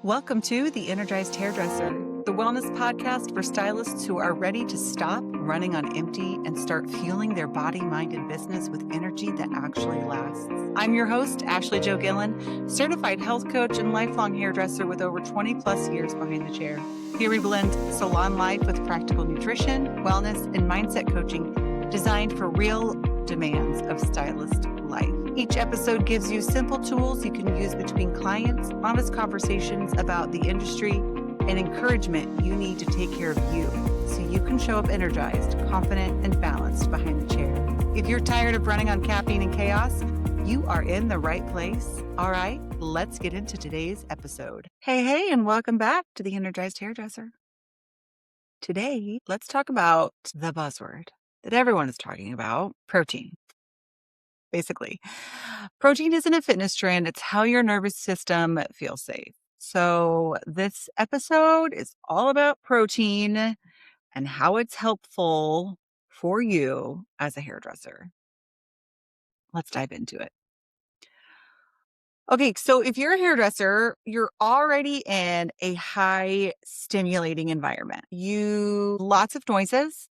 Welcome to the Energized Hairdresser, the wellness podcast for stylists who are ready to stop running on empty and start fueling their body, mind, and business with energy that actually lasts. I'm your host, Ashley Jo Gillen, certified health coach and lifelong hairdresser with over 20 plus years behind the chair. Here we blend salon life with practical nutrition, wellness, and mindset coaching designed for real demands of stylist life. Each episode gives you simple tools you can use between clients, honest conversations about the industry, and encouragement you need to take care of you so you can show up energized, confident, and balanced behind the chair. If you're tired of running on caffeine and chaos, you are in the right place. All right, let's get into today's episode. Hey, and welcome back to the Energized Hairdresser. Today, let's talk about the buzzword that everyone is talking about, protein. Basically, protein isn't a fitness trend. It's how your nervous system feels safe. So this episode is all about protein and how it's helpful for you as a hairdresser. Let's dive into it. Okay, so if you're a hairdresser, you're already in a high stimulating environment. Lots of noises,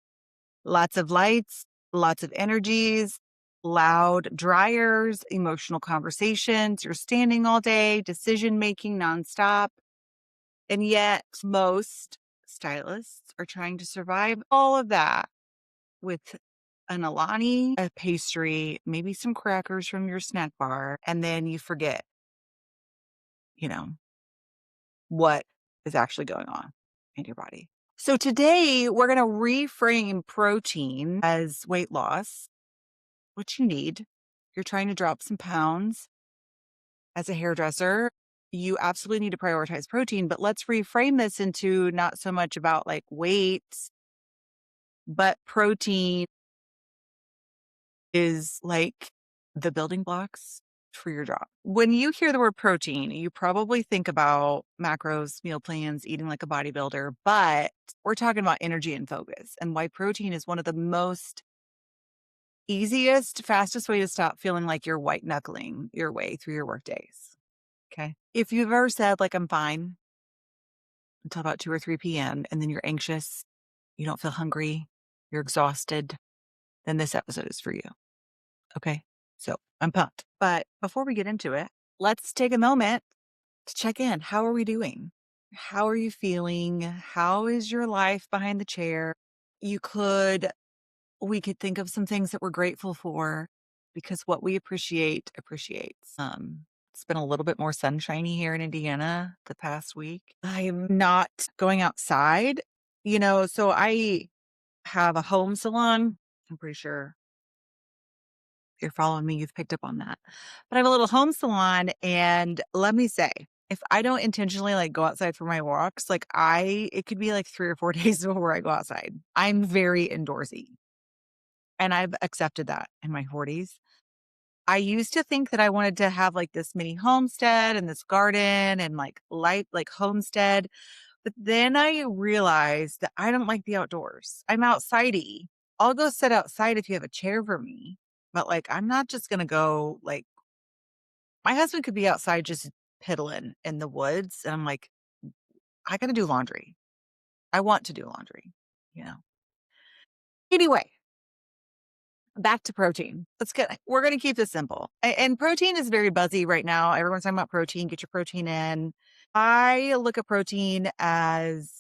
lots of lights, lots of energies, loud dryers, emotional conversations. You're standing all day, decision making nonstop. And yet, most stylists are trying to survive all of that with an Alani, a pastry, maybe some crackers from your snack bar, and then you forget, what is actually going on in your body. So today we're going to reframe protein as weight loss, which you need. You're trying to drop some pounds as a hairdresser. You absolutely need to prioritize protein, but let's reframe this into not so much about like weight, but protein is like the building blocks for your job. When you hear the word protein, you probably think about macros, meal plans, eating like a bodybuilder, but we're talking about energy and focus and why protein is one of the most easiest, fastest way to stop feeling like you're white knuckling your way through your work days. Okay. If you've ever said like, I'm fine until about 2 or 3 p.m. and then you're anxious, you don't feel hungry, you're exhausted, then this episode is for you. Okay. So I'm pumped. But before we get into it, let's take a moment to check in. How are we doing? How are you feeling? How is your life behind the chair? We could think of some things that we're grateful for because what we appreciate appreciates. It's been a little bit more sunshiny here in Indiana the past week. I'm not going outside, so I have a home salon. I'm pretty sure if you're following me, you've picked up on that. But I have a little home salon, and let me say, if I don't intentionally like go outside for my walks, it could be like 3 or 4 days before I go outside. I'm very indoorsy. And I've accepted that in my 40s. I used to think that I wanted to have like this mini homestead and this garden and like homestead. But then I realized that I don't like the outdoors. I'm outsidey. I'll go sit outside if you have a chair for me. But I'm not just going to go my husband could be outside just piddling in the woods. And I'm like, I got to do laundry. I want to do laundry, you know. Anyway, back to protein. We're going to keep this simple. And protein is very buzzy right now. Everyone's talking about protein. Get your protein in. I look at protein as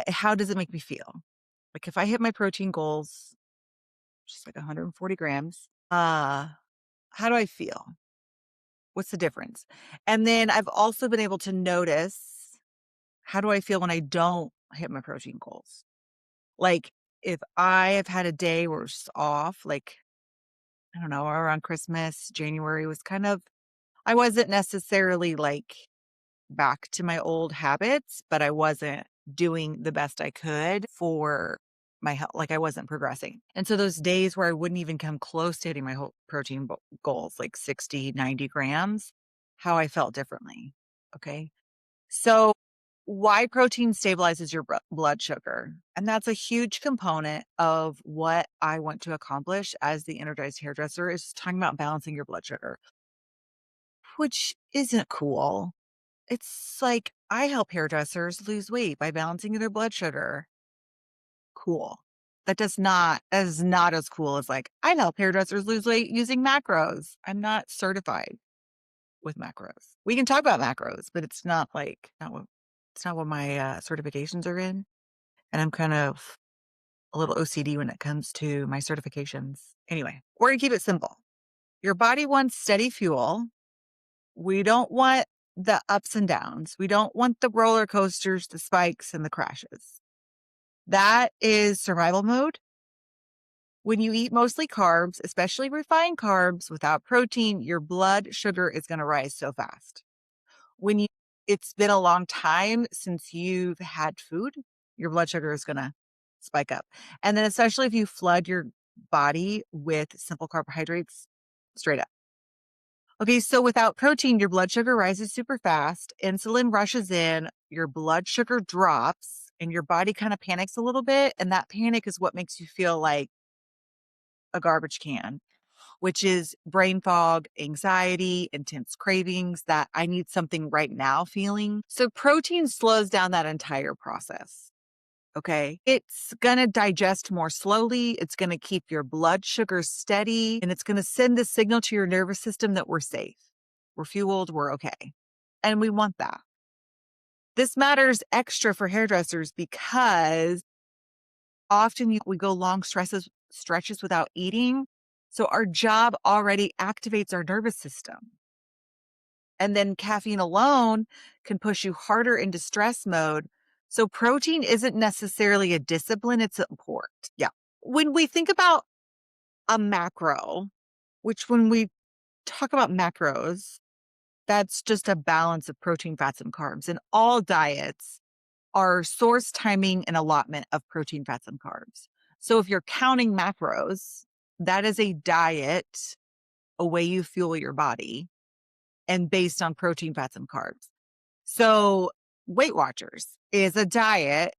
how does it make me feel? Like if I hit my protein goals, just like 140 grams, how do I feel? What's the difference? And then I've also been able to notice how do I feel when I don't hit my protein goals? Like if I have had a day where it's off, I don't know, around Christmas, January was I wasn't necessarily back to my old habits, but I wasn't doing the best I could for my health. I wasn't progressing. And so those days where I wouldn't even come close to hitting my whole protein goals, like 60, 90 grams, how I felt differently. Okay. So why protein stabilizes your blood sugar. And that's a huge component of what I want to accomplish as the energized hairdresser is talking about balancing your blood sugar, which isn't cool. It's like, I help hairdressers lose weight by balancing their blood sugar. Cool. That is not as cool as like, I help hairdressers lose weight using macros. I'm not certified with macros. We can talk about macros, but it's not like, it's not what my certifications are in. And I'm kind of a little OCD when it comes to my certifications. Anyway, we're going to keep it simple. Your body wants steady fuel. We don't want the ups and downs. We don't want the roller coasters, the spikes, and the crashes. That is survival mode. When you eat mostly carbs, especially refined carbs without protein, your blood sugar is going to rise so fast. When it's been a long time since you've had food, your blood sugar is going to spike up. And then especially if you flood your body with simple carbohydrates straight up. Okay, so without protein, your blood sugar rises super fast. Insulin rushes in, your blood sugar drops, and your body kind of panics a little bit. And that panic is what makes you feel like a garbage can, which is brain fog, anxiety, intense cravings, that I need something right now feeling. So protein slows down that entire process. Okay. It's going to digest more slowly. It's going to keep your blood sugar steady, and it's going to send the signal to your nervous system that we're safe, we're fueled, we're okay. And we want that. This matters extra for hairdressers because often we go long stretches without eating. So our job already activates our nervous system. And then caffeine alone can push you harder into stress mode. So protein isn't necessarily a discipline, it's a support. Yeah. When we think about a macro, which when we talk about macros, that's just a balance of protein, fats, and carbs. And all diets are source, timing, and allotment of protein, fats, and carbs. So if you're counting macros, that is a diet, a way you fuel your body, and based on protein, fats, and carbs. So Weight Watchers is a diet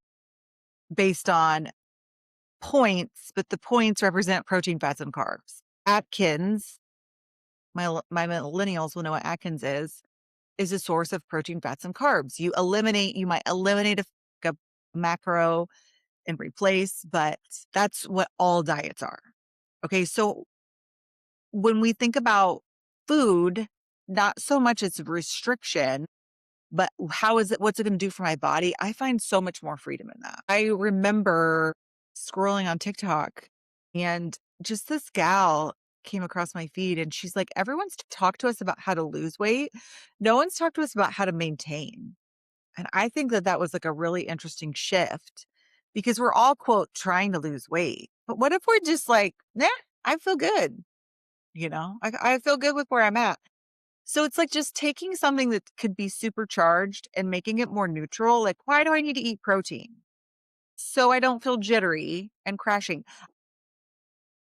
based on points, but the points represent protein, fats, and carbs. Atkins, my millennials will know what Atkins is a source of protein, fats, and carbs. You might eliminate a macro and replace, but that's what all diets are. Okay. So when we think about food, not so much as restriction, but what's it going to do for my body? I find so much more freedom in that. I remember scrolling on TikTok, and just this gal came across my feed, and she's like, everyone's talked to us about how to lose weight. No one's talked to us about how to maintain. And I think that was like a really interesting shift, because we're all, quote, trying to lose weight. But what if we're just like, nah, I feel good. I feel good with where I'm at. So it's like just taking something that could be supercharged and making it more neutral. Like, why do I need to eat protein? So I don't feel jittery and crashing.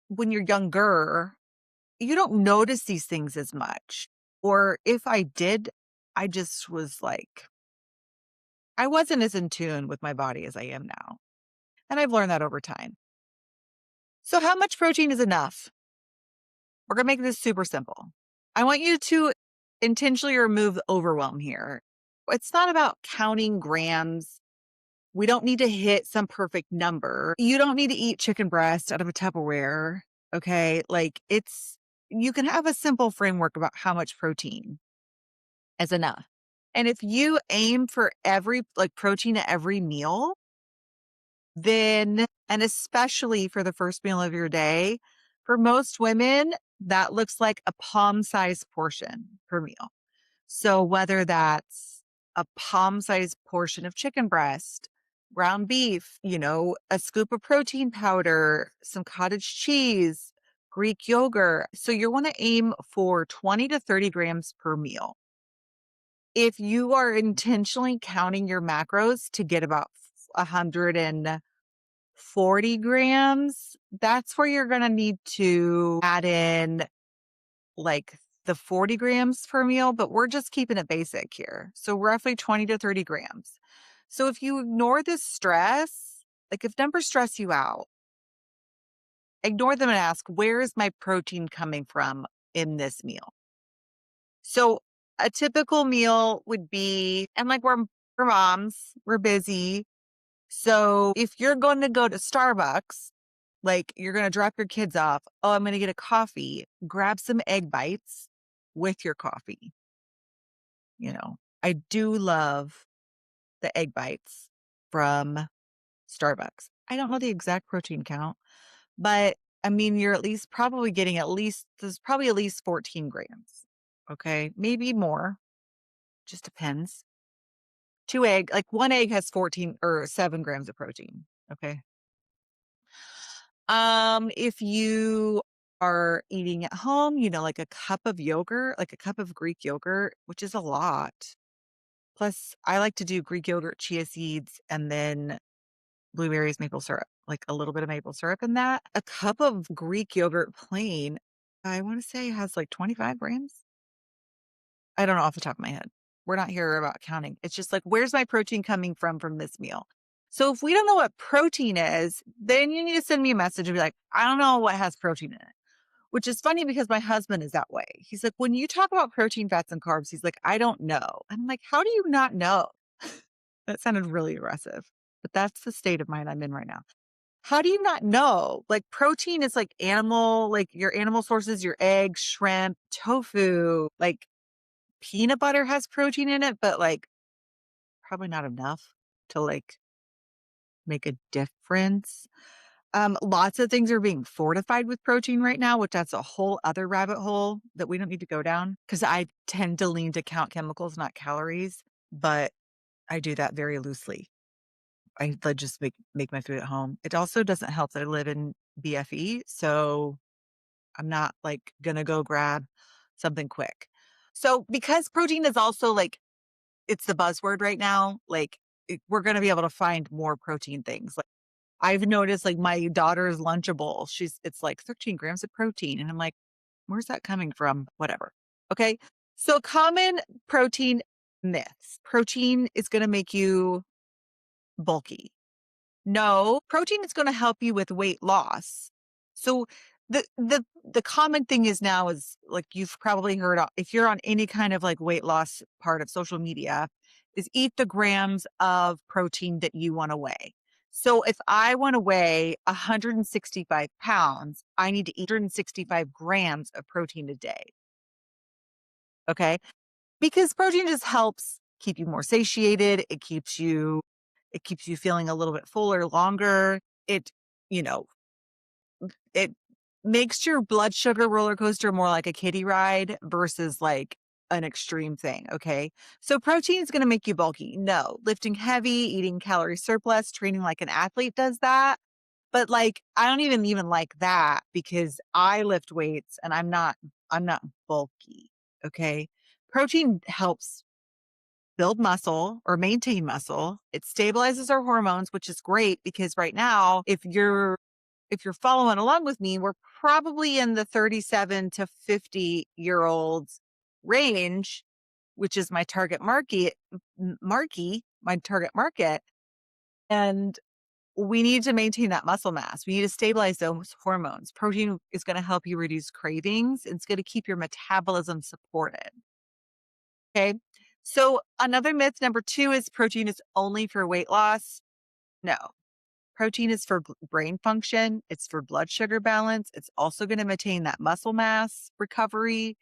When you're younger, you don't notice these things as much. Or if I did, I just was like, I wasn't as in tune with my body as I am now. And I've learned that over time. So how much protein is enough? We're going to make this super simple. I want you to intentionally remove the overwhelm here. It's not about counting grams. We don't need to hit some perfect number. You don't need to eat chicken breast out of a Tupperware. Okay. You can have a simple framework about how much protein is enough. And if you aim for protein at every meal, then, and especially for the first meal of your day, for most women, that looks like a palm-sized portion per meal. So whether that's a palm-sized portion of chicken breast, ground beef, a scoop of protein powder, some cottage cheese, Greek yogurt. So you want to aim for 20 to 30 grams per meal. If you are intentionally counting your macros to get about 140 grams, that's where you're going to need to add in like the 40 grams per meal, but we're just keeping it basic here. So roughly 20 to 30 grams. So if you ignore this stress, like if numbers stress you out, ignore them and ask, where is my protein coming from in this meal? So A typical meal would be, and like we're moms, we're busy. So if you're going to go to Starbucks, like you're going to drop your kids off, oh, I'm going to get a coffee, grab some egg bites with your coffee. I do love the egg bites from Starbucks. I don't know the exact protein count, but I mean, you're at least probably getting there's probably at least 14 grams. Okay. Maybe more. Just depends. One egg has 14 or 7 grams of protein. Okay. If you are eating at home, like a cup of yogurt, like a cup of Greek yogurt, which is a lot. Plus, I like to do Greek yogurt, chia seeds, and then blueberries, maple syrup, like a little bit of maple syrup in that. A cup of Greek yogurt plain, I want to say has like 25 grams. I don't know off the top of my head. We're not here about counting. It's just like, where's my protein coming from this meal? So if we don't know what protein is, then you need to send me a message and be like, I don't know what has protein in it. Which is funny because my husband is that way. He's like, when you talk about protein, fats, and carbs, he's like, I don't know. I'm like, how do you not know? That sounded really aggressive, but that's the state of mind I'm in right now. How do you not know? Like protein is like your animal sources, your eggs, shrimp, tofu, like peanut butter has protein in it, but like probably not enough to like make a difference. Lots of things are being fortified with protein right now, which that's a whole other rabbit hole that we don't need to go down because I tend to lean to count chemicals, not calories, but I do that very loosely. I just make my food at home. It also doesn't help that I live in BFE, so I'm not like gonna go grab something quick. So because protein is also like it's the buzzword right now, like we're gonna be able to find more protein things. Like I've noticed like my daughter's Lunchable, it's like 13 grams of protein. And I'm like, where's that coming from? Whatever. Okay. So common protein myths. Protein is going to make you bulky. No, protein is going to help you with weight loss. So the common thing is now is like you've probably heard if you're on any kind of like weight loss part of social media is eat the grams of protein that you want to weigh. So if I want to weigh 165 pounds, I need to eat 165 grams of protein a day. Okay. Because protein just helps keep you more satiated. It keeps you feeling a little bit fuller longer. You know, it makes your blood sugar roller coaster more like a kiddie ride versus like an extreme thing. Okay. So protein is going to make you bulky. No, lifting heavy, eating calorie surplus, training like an athlete does that. But like, I don't even like that because I lift weights and I'm not bulky. Okay. Protein helps build muscle or maintain muscle. It stabilizes our hormones, which is great because right now, if you're following along with me, we're probably in the 37 to 50-year-olds range, which is my target my target market. And we need to maintain that muscle mass. We need to stabilize those hormones. Protein is going to help you reduce cravings. It's going to keep your metabolism supported. Okay. So another myth number 2 is protein is only for weight loss. No, protein is for brain function. It's for blood sugar balance. It's also going to maintain that muscle mass recovery,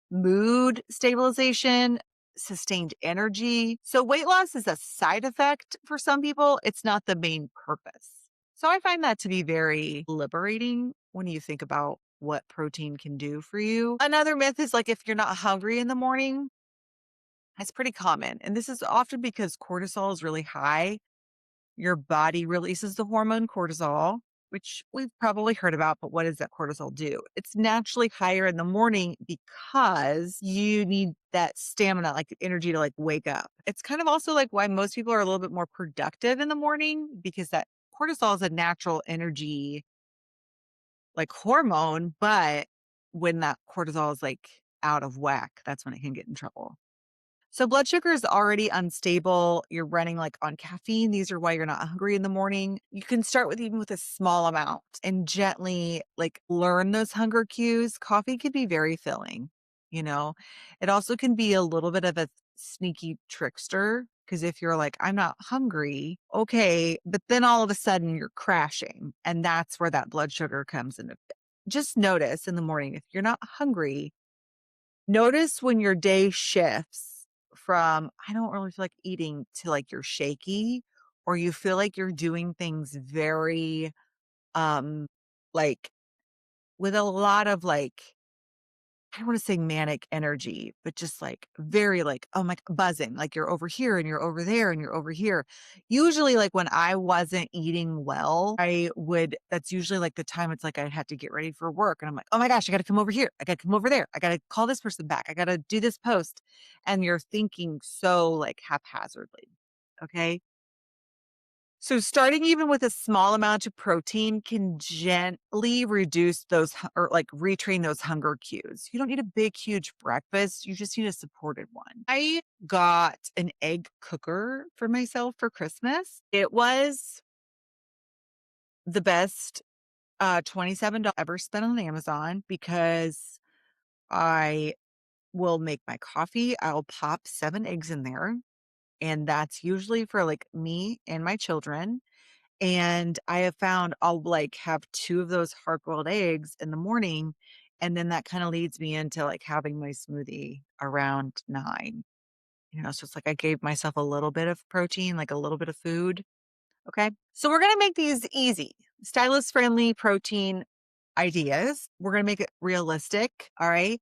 mood stabilization, sustained energy. So weight loss is a side effect for some people. It's not the main purpose. So I find that to be very liberating when you think about what protein can do for you. Another myth is like if you're not hungry in the morning, that's pretty common. And this is often because cortisol is really high. Your body releases the hormone cortisol, which we've probably heard about, but what does that cortisol do? It's naturally higher in the morning because you need that stamina, like energy to like wake up. It's kind of also like why most people are a little bit more productive in the morning because that cortisol is a natural energy like hormone, but when that cortisol is like out of whack, that's when it can get in trouble. So blood sugar is already unstable. You're running like on caffeine. These are why you're not hungry in the morning. You can start with even with a small amount and gently like learn those hunger cues. Coffee could be very filling. you know? It also can be a little bit of a sneaky trickster because if you're like, I'm not hungry, okay, but then all of a sudden you're crashing, and that's where that blood sugar comes into. Just notice in the morning if you're not hungry, notice when your day shifts from, I don't really feel like eating, to like you're shaky or you feel like you're doing things very, like with a lot of like, I don't want to say manic energy, but just like very like, oh my, buzzing, like you're over here and you're over there and you're over here. Usually, like when I wasn't eating well, that's usually like the time it's like I had to get ready for work. And I'm like, oh my gosh, I got to come over here. I got to come over there. I got to call this person back. I got to do this post. And you're thinking so like haphazardly. Okay. So starting even with a small amount of protein can gently reduce those or like retrain those hunger cues. You don't need a big, huge breakfast. You just need a supported one. I got an egg cooker for myself for Christmas. It was the best $27 ever spent on Amazon because I will make my coffee. I'll pop 7 eggs in there. And that's usually for like me and my children. And I have found I'll like have 2 of those hard-boiled eggs in the morning, and then that kinda leads me into like having my smoothie around 9, so it's like I gave myself a little bit of protein, like a little bit of food, okay? So we're gonna make these easy, stylist-friendly protein ideas. We're gonna make it realistic, all right?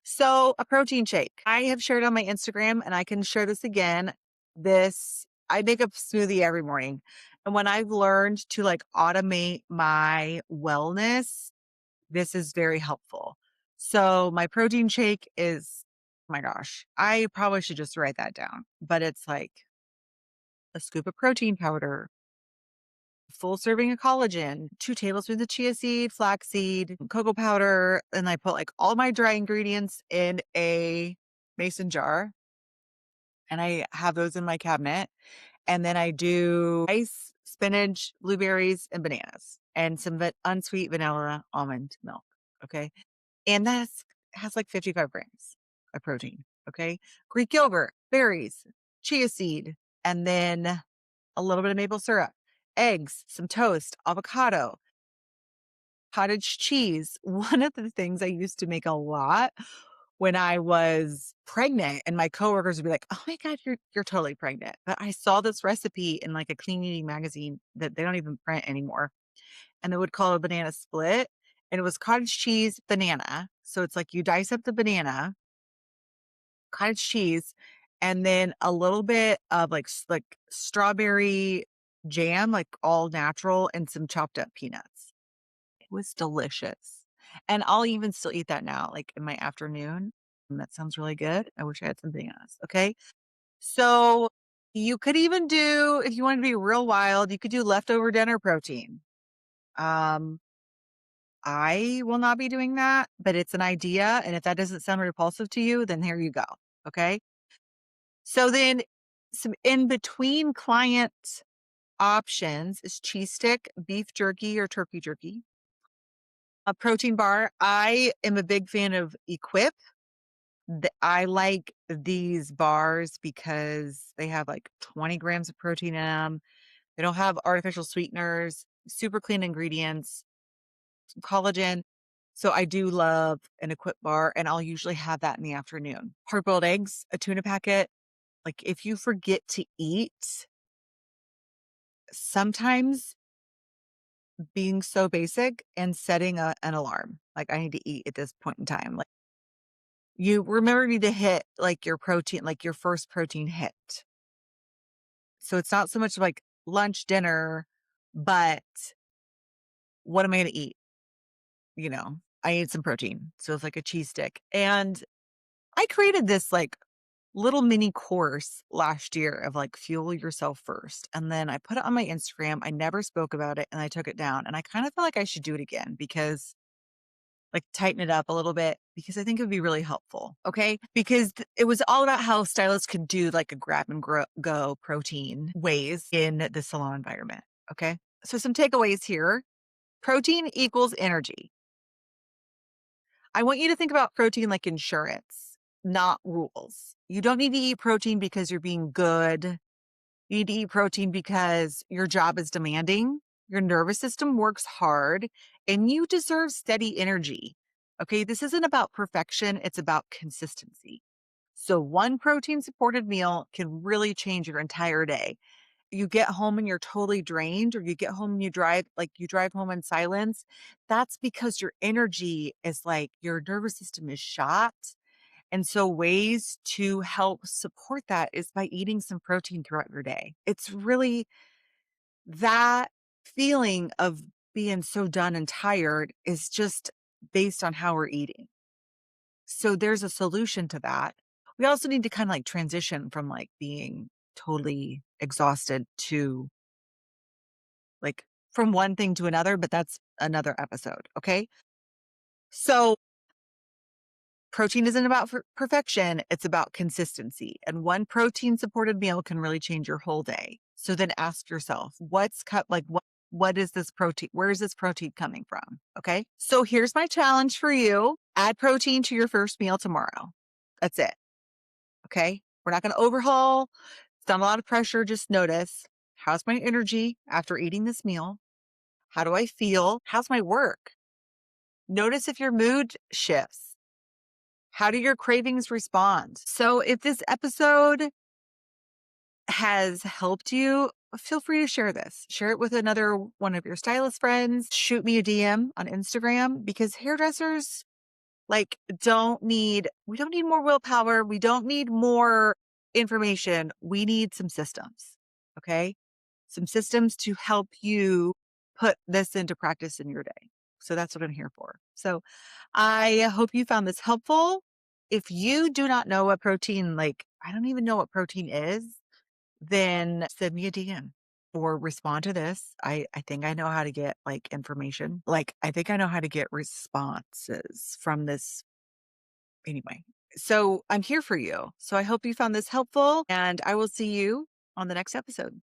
So a protein shake. I have shared on my Instagram and I can share this again. I make a smoothie every morning. And when I've learned to like automate my wellness, this is very helpful. So my protein shake is, oh my gosh, I probably should just write that down, but it's like a scoop of protein powder, full serving of collagen, 2 tablespoons of chia seed, flaxseed, cocoa powder, and I put like all my dry ingredients in a mason jar, and I have those in my cabinet. And then I do rice, spinach, blueberries, and bananas, and some unsweet vanilla almond milk. Okay. And that's has like 55 grams of protein. Okay. Greek yogurt, berries, chia seed, and then a little bit of maple syrup, eggs, some toast, avocado, cottage cheese. One of the things I used to make a lot when I was pregnant, and my coworkers would be like, "Oh my god, you're totally pregnant." But I saw this recipe in like a clean eating magazine that they don't even print anymore, and they would call it a banana split, and it was cottage cheese, banana. So it's like you dice up the banana, cottage cheese, and then a little bit of like like strawberry jam, like all natural, and some chopped up peanuts. It was delicious. And I'll even still eat that now, like in my afternoon. And that sounds really good. I wish I had something else. Okay. So you could even do, if you want to be real wild, you could do leftover dinner protein. Um, I will not be doing that, but it's an idea. And if that doesn't sound repulsive to you, then here you go. Okay. So then some in between client options is cheese stick, beef jerky, or turkey jerky. A protein bar. I am a big fan of Equip. I like these bars because they have like 20 grams of protein in them. They don't have artificial sweeteners, super clean ingredients, some collagen. So I do love an Equip bar, and I'll usually have that in the afternoon. Hard boiled eggs, a tuna packet. Like if you forget to eat, sometimes being so basic and setting an alarm, like I need to eat at this point in time. Like you remember need to hit like your protein, like your first protein hit. So it's not so much like lunch, dinner, but what am I going to eat? I need some protein. So it's like a cheese stick. And I created this like little mini course last year of like fuel yourself first. And then I put it on my Instagram. I never spoke about it and I took it down. And I kind of feel like I should do it again because like tighten it up a little bit because I think it would be really helpful. Okay. Because it was all about how stylists could do like a grab and go protein ways in the salon environment. Okay. So some takeaways here. Protein equals energy. I want you to think about protein like insurance, not rules. You don't need to eat protein because you're being good. You need to eat protein because your job is demanding, your nervous system works hard, and you deserve steady energy. Okay, this isn't about perfection, it's about consistency. So, one protein supported meal can really change your entire day. You get home and you're totally drained, or you get home and you drive home in silence. That's because your energy is like your nervous system is shot. And so, ways to help support that is by eating some protein throughout your day. It's really that feeling of being so done and tired is just based on how we're eating. So there's a solution to that. We also need to kind of like transition from like being totally exhausted to like from one thing to another, but that's another episode. Okay. So protein isn't about perfection, it's about consistency. And one protein supported meal can really change your whole day. So then ask yourself, what is this protein? Where is this protein coming from? Okay. So here's my challenge for you. Add protein to your first meal tomorrow. That's it. Okay. We're not going to overhaul. It's not a lot of pressure. Just notice, how's my energy after eating this meal? How do I feel? How's my work? Notice if your mood shifts. How do your cravings respond? So if this episode has helped you, feel free to share this. Share it with another one of your stylist friends. Shoot me a DM on Instagram, because hairdressers like we don't need more willpower. We don't need more information. We need some systems. Okay. Some systems to help you put this into practice in your day. So that's what I'm here for. So I hope you found this helpful. If you do not know what protein, like I don't even know what protein is, then send me a DM or respond to this. I think I know how to get like information. Like I think I know how to get responses from this anyway. So I'm here for you. So I hope you found this helpful, and I will see you on the next episode.